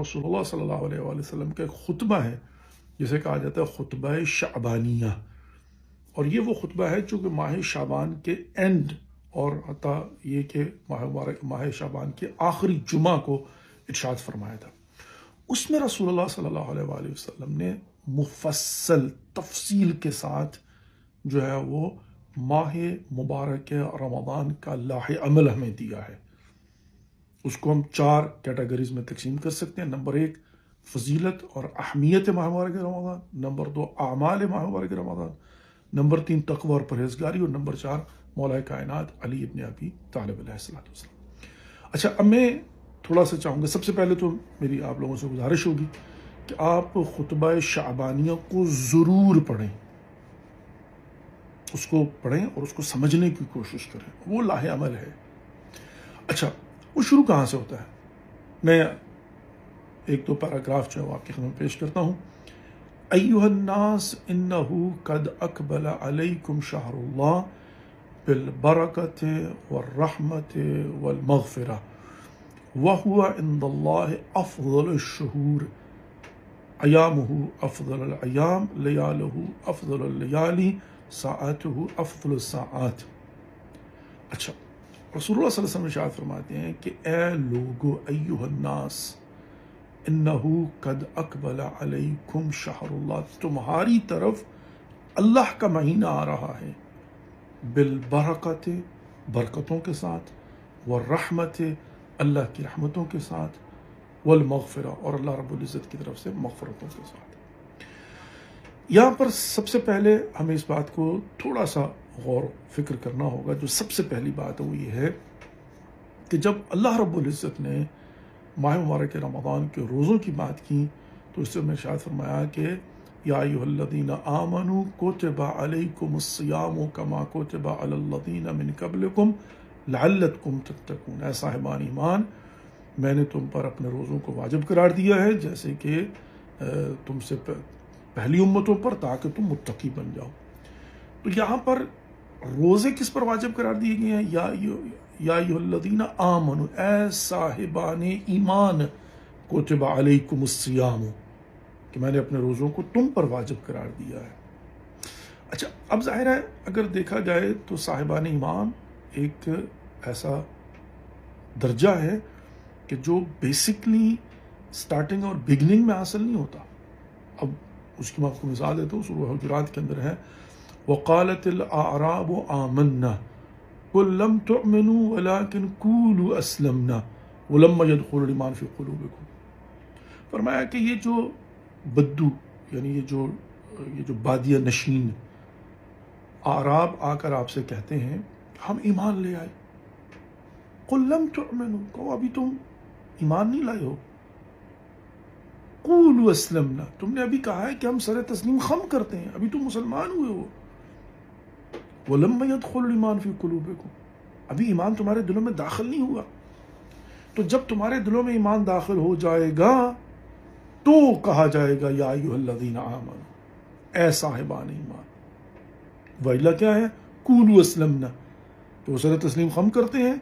رسول اللہ صلی اللہ علیہ وآلہ وسلم کا ایک خطبہ ہے جسے کہا جاتا ہے خطبہ شعبانیہ، اور یہ وہ خطبہ ہے جو کہ ماہ شعبان کے اینڈ اور حتیٰ یہ کہ ماہ شعبان کے آخری جمعہ کو ارشاد فرمایا تھا۔ اس میں رسول اللہ صلی اللہ علیہ وآلہ وسلم نے مفصل تفصیل کے ساتھ جو ہے وہ ماہ مبارک رمضان کا لاہ عمل ہمیں دیا ہے۔ اس کو ہم 4 کیٹیگریز میں تقسیم کر سکتے ہیں۔ نمبر 1 فضیلت اور اہمیت ماہ مبارک رمضان، نمبر 2 اعمال ماہ مبارک رمضان، نمبر 3 تقوی اور پرہیزگاری، اور نمبر 4 مولا کائنات علی ابن ابی طالب علیہ السلام۔ اچھا، اب میں تھوڑا سا چاہوں گا، سب سے پہلے تو میری آپ لوگوں سے گزارش ہوگی کہ آپ خطبہ شعبانیہ کو ضرور پڑھیں، اس کو پڑھیں اور اس کو سمجھنے کی کوشش کریں، وہ لاہ عمل ہے۔ اچھا، وہ شروع کہاں سے ہوتا ہے؟ میں 1-2 پیراگراف جو ہے وہ آپ کی خدمت پیش کرتا ہوں۔ ایھا الناس انہ قد اقبل علیکم شہر اللہ بالبرکۃ والرحمۃ والمغفرہ وہو عند اللہ افضل الشہور ایامہ افضل الایام لیالہ افضل اللیالی ساعتہ افضل الساعات۔ اچھا، رسول اللہ صلی اللہ علیہ وسلم ارشاد فرماتے ہیں کہ اے لوگو، ایھا الناس انہ قد اقبل علیکم شہر اللہ، تمہاری طرف اللہ کا مہینہ آ رہا ہے، بالبرکت، برکتوں کے ساتھ، والرحمت، اللہ کی رحمتوں کے ساتھ، والمغفرہ، اور اللہ رب العزت کی طرف سے مغفرتوں کے ساتھ۔ یہاں پر سب سے پہلے ہمیں اس بات کو تھوڑا سا غور فکر کرنا ہوگا۔ جو سب سے پہلی بات ہے وہ یہ ہے کہ جب اللہ رب العزت نے ماہ مبارک رمضان کے روزوں کی بات کی تو اس سے میں ارشاد فرمایا کہ یا ایھا الذین آمنوا کتب علیکم الصیام کما کتب علی الذین من قبلکم لعلکم تتقون۔ اے صاحبان ایمان، میں نے تم پر اپنے روزوں کو واجب قرار دیا ہے جیسے کہ تم سے پہلی امتوں پر، تاکہ تم متقی بن جاؤ۔ تو یہاں پر روزے کس پر واجب قرار دیے گئے ہیں؟ یا ایھا الذین آمنوا، اے صاحبان ایمان، کتب علیکم الصیام، کہ میں نے اپنے روزوں کو تم پر واجب قرار دیا ہے۔ اچھا، اب ظاہر ہے اگر دیکھا جائے تو صاحبان ایمان ایک ایسا درجہ ہے کہ جو بیسکلی سٹارٹنگ اور بگننگ میں حاصل نہیں ہوتا۔ اب اس کی میں آپ کو مثال دیتا ہوں، سورہ حجرات کے اندر ہے وَقَالَتِ الْأَعْرَابُ آمَنَّا قُل لَّمْ تُؤْمِنُوا وَلَٰكِنْ قُولُوا أَسْلَمْنَا وَلَمَّا يَدْخُلِ الْإِيمَانُ فِي قُلُوبِكُمْ۔ فرمایا کہ یہ جو بدو، یعنی یہ جو بادیہ نشین اعراب آ کر آپ سے کہتے ہیں ہم ایمان لے آئے، قُل لَّمْ تُؤْمِنُوا، کہو ابھی تم ایمان نہیں لائے ہو، قُولُوا أَسْلَمْنَا، تم نے ابھی کہا ہے کہ ہم سر تسلیم خم کرتے ہیں، ابھی تم مسلمان ہوئے ہو، وَلَمَّا يَدْخُلِ الْإِيمَانُ فِي قُلُوبِكُمْ، ابھی ایمان تمہارے دلوں میں داخل نہیں ہوا۔ تو جب تمہارے دلوں میں ایمان داخل ہو جائے گا تو کہا جائے گا یا ایھا الذین آمنوا، اے صاحبان ایمان۔ وَإِلَّا کیا ہے؟ قُولُوا أَسْلَمْنَا، تو وہ سر تسلیم خم کرتے ہیں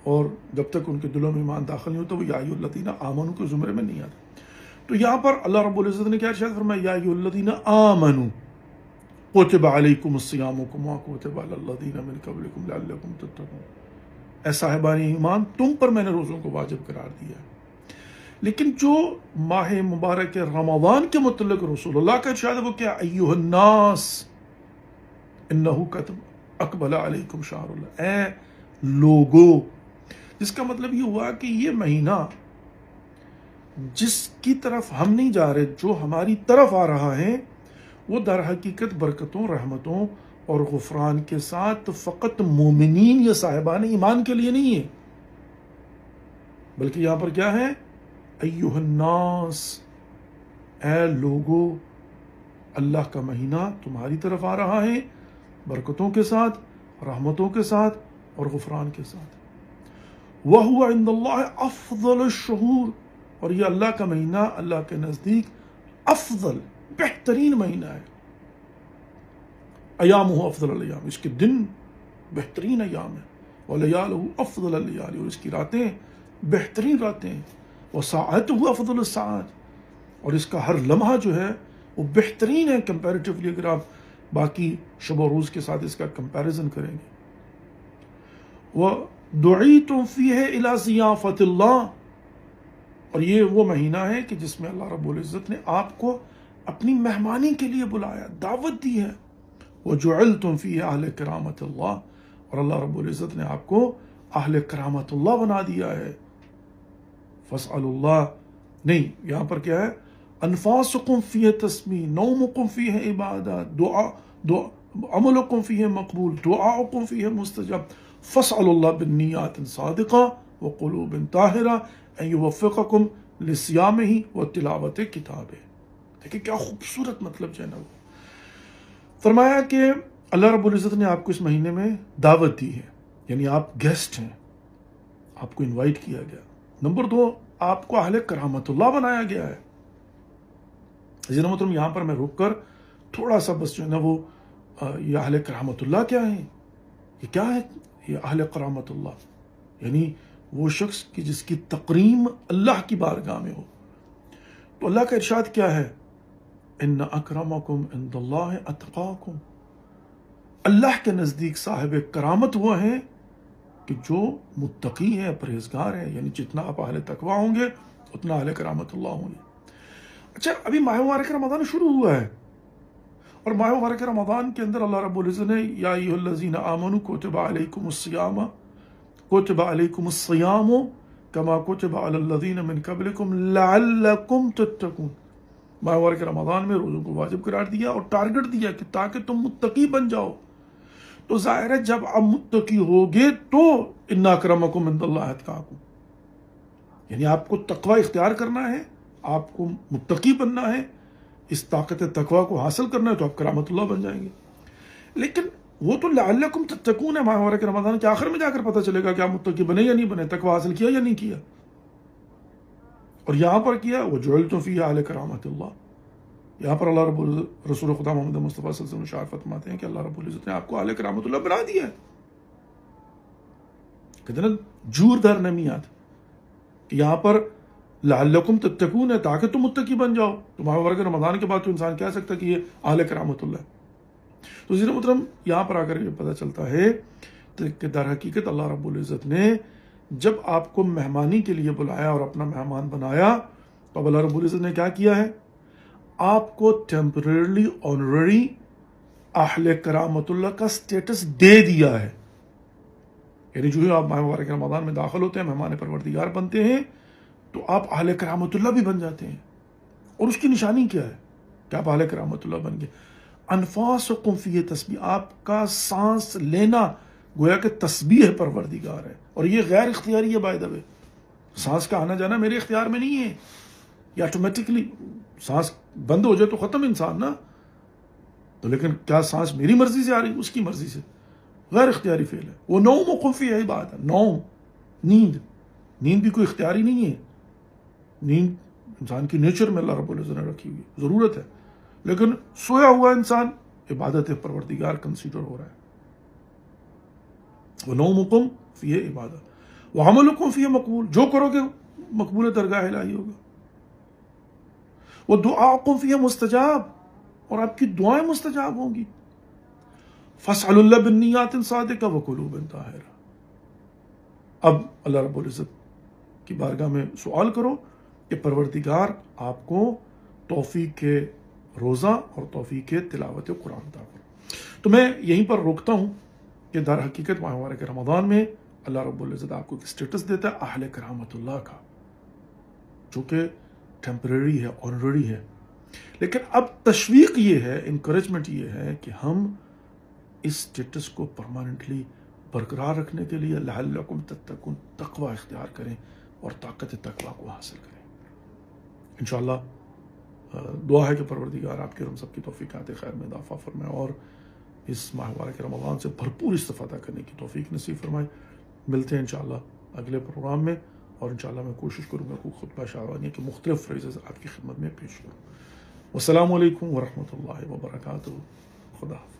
اور جب تک ان کے دلوں میں ایمان داخل نہیں ہوتا وہ یا ایھا الذین آمنوا کے زمرے میں نہیں آتا۔ تو یہاں پر اللہ رب العزت نے کیا ارشاد فرمایا؟ یا ایھا الذین آمنوا کتب علیکم الصیام کما کتب علی الذین من قبلکم لعلکم تتقون، اے صاحبان ایمان، تم پر میں نے روزوں کو واجب قرار دیا ہے۔ لیکن جو ماہ مبارک رمضان کے متعلق رسول اللہ کا ارشاد ہے وہ کیا؟ ایھا الناس انہ قد اقبل علیکم شہر اللہ، اے لوگو، جس کا مطلب یہ ہوا کہ یہ مہینہ جس کی طرف ہم نہیں جا رہے، جو ہماری طرف آ رہا ہے، وہ در حقیقت برکتوں، رحمتوں اور غفران کے ساتھ فقط مومنین یا صاحبان ایمان کے لیے نہیں ہے، بلکہ یہاں پر کیا ہے؟ ایھا الناس، اے لوگو، اللہ کا مہینہ تمہاری طرف آ رہا ہے برکتوں کے ساتھ، رحمتوں کے ساتھ اور غفران کے ساتھ۔ وَهُوَ عِندَ اللَّهِ أَفْضَلُ الشُّهُورِ، اور یہ اللہ کا مہینہ اللہ کے نزدیک افضل، بہترین مہینہ ہے۔ ایامہ افضل الیام، اس کے دن بہترین ایام ہیں، ولیالہ افضل اللیالی، اور اس کی راتیں بہترین راتیں ہیں، وساعته افضل الساعات، اور اس کا ہر لمحہ جو ہے وہ بہترین ہے کمپیریٹیولی، اگر آپ باقی شب و روز کے ساتھ اس کا کمپیریزن کریں گے. وَدُعِيتُمْ فِيهِ إِلَى ضِيَافَةِ اللَّهِ، اور یہ وہ مہینہ ہے کہ جس میں اللہ رب العزت نے آپ کو اپنی مہمانی کے لیے بلایا، دعوت دی ہے. وَجُعِلْتُمْ فِيهِ أَهْلَ كَرَامَةِ اللَّهِ، اور اللہ رب العزت نے آپ کو اہل کرامت اللہ بنا دیا ہے. فَاسْأَلُوا اللَّهِ، نہیں، یہاں پر کیا ہے؟ انفاسکم فیہ تسمیح، نومکم فیہ عبادات، دعا عملکم فیہ مقبول، دعاؤکم فیہ مستجاب. فاسألوا اللہ بالنیات صادقہ وقلوب طاہرہ ان یوفقکم لصیامہ وتلاوت کتابہ. دیکھیں کیا خوبصورت مطلب جو ہے نا، وہ فرمایا کہ اللہ رب العزت نے آپ کو اس مہینے میں دعوت دی ہے، یعنی آپ گیسٹ ہیں، آپ کو انوائٹ کیا گیا. نمبر 2، آپ کو اہل کرامت اللہ بنایا گیا ہے. عزیز محترم، یہاں پر میں رک کر تھوڑا سا بس جو ہے نا وہ یہ اہل کرامت اللہ کیا ہے، یہ کیا ہے؟ یہ اہل کرامت اللہ یعنی وہ شخص کی جس کی تقریم اللہ کی بارگاہ میں ہو. تو اللہ کا ارشاد کیا ہے؟ ان اکرمکم عند اللہ اتقاکم، اللہ کے نزدیک صاحب کرامت وہ ہیں کہ جو متقی ہے، پرہیزگار ہے. یعنی جتنا آپ اہل تقوی ہوں گے اتنا اہل کرامت اللہ ہوں گے. اچھا، ابھی ماہ مبارک رمضان شروع ہوا ہے، اور ماہ مبارک رمضان کے اندر اللہ رب العزت نے یا ایھا الذین آمنوا کتب علیکم الصیام کما کتب علی الذین من قبلکم لعلکم تتقون. ماہ مبارک رمضان میں روزوں کو واجب قرار دیا اور ٹارگٹ دیا کہ تاکہ تم متقی بن جاؤ. تو ظاہر ہے جب آپ متقی ہوگے تو ان اکرمکم عند اللہ اتقاکم، یعنی آپ کو تقوی اختیار کرنا ہے، آپ کو متقی بننا ہے، اس طاقت تقوی کو حاصل کرنا ہے، تو آپ کرامت اللہ بن جائیں گے. لیکن وہ تو لعلکم تتقون ہے، ماہ مبارک رمضان کے آخر میں جا کر پتہ چلے گا کہ آپ متقی بنے یا نہیں بنے، تقوی حاصل کیا یا نہیں کیا. اور یہاں پر کیا وجعلتم فیہ اہل کرامت اللہ، یہاں پر اللہ رب العزت رسول خدا محمد مصطفیٰ صلی اللہ علیہ وسلم ارشاد فرماتے ہیں کہ اللہ رب العزت نے آپ کو اہل کرامت اللہ بنا دیا ہے. کہتے ہیں نا جوردار نمیات، کہ یہاں پر لعلکم تتقون ہے تاکہ تم متقی بن جاؤ. تو ماہ مبارک رمضان کے بعد تو انسان کہہ سکتا ہے کہ یہ اہل کرامت اللہ ہے. تو عزیز محترم، یہاں پر آ کر یہ پتہ چلتا ہے کہ در حقیقت اللہ رب العزت نے جب آپ کو مہمانی کے لیے بلایا اور اپنا مہمان بنایا، تو اب اللہ رب العزت نے کیا کیا ہے؟ آپ کو ٹیمپریرلی آنرری اہل کرامت اللہ کا سٹیٹس دے دیا ہے. یعنی جو ہی آپ ماہ مبارک رمضان میں داخل ہوتے ہیں، مہمان پروردگار بنتے ہیں، تو آپ اہل کرامت اللہ بھی بن جاتے ہیں. اور اس کی نشانی کیا ہے کہ آپ اہل کرامت اللہ بن گئے؟ انفاسکم فیہ تسبیح، آپ کا سانس لینا گویا کہ تسبیح پروردگار ہے. اور یہ غیر اختیاری ہے، بائی دا وے. سانس کا آنا جانا میرے اختیار میں نہیں ہے، یہ آٹومیٹکلی سانس بند ہو جائے تو ختم انسان نا. تو لیکن کیا سانس میری مرضی سے آ رہی؟ اس کی مرضی سے، غیر اختیاری فعل ہے. وہ نومکم فیہ عبادۃ، نوم، نیند بھی کوئی اختیاری نہیں ہے. نیند انسان کی نیچر میں اللہ رب العزت نے رکھی ہوئی ضرورت ہے، لیکن سویا ہوا انسان عبادت پروردگار کنسیڈر ہو رہا ہے. وَنَوْمُكُمْ فِيهِ عِبَادَةٌ وَعَمَلُكُمْ فِيهِ مقبول، جو کرو گے مقبول درگاہ الہی ہوگا. وَدُعَاؤكُمْ فِيهِ مستجاب، اور آپ کی دعائیں مستجاب ہوں گی. فَاسْأَلُوا اللَّهَ بِالنِّيَّاتِ الصَّادِقَةِ وَقُلُوبٍ طَاهِرَةٍ. اب اللہ رب العزت کی بارگاہ میں سوال کرو کہ پروردگار آپ کو توفیق کے روزہ اور توفیق کے تلاوت قرآن عطا کرو. تو میں یہیں پر روکتا ہوں کہ در حقیقت ماہ مبارک رمضان میں اللہ رب العزت آپ کو ایک اسٹیٹس دیتا ہے اہل کرامت اللہ کا، جو کہ ٹیمپریری ہے، آنرری ہے. لیکن اب تشویق یہ ہے، انکریجمنٹ یہ ہے کہ ہم اس اسٹیٹس کو پرماننٹلی برقرار رکھنے کے لیے لعلکم تتقون تقوی اختیار کریں اور طاقت تقوی کو حاصل کریں. انشاءاللہ دعا ہے کہ پروردگار آپ کے اور ہم سب کی توفیقات خیر میں اضافہ فرمائے اور اس ماہ مبارک رمضان سے بھرپور استفادہ کرنے کی توفیق نصیب فرمائے. ملتے ہیں انشاءاللہ اگلے پروگرام میں، اور انشاءاللہ میں کوشش کروں گا کہ خطبہ شعبانیہ کے مختلف فریزز آپ کی خدمت میں پیش کروں. والسلام علیکم ورحمۃ اللہ وبرکاتہ. خدا حافظ.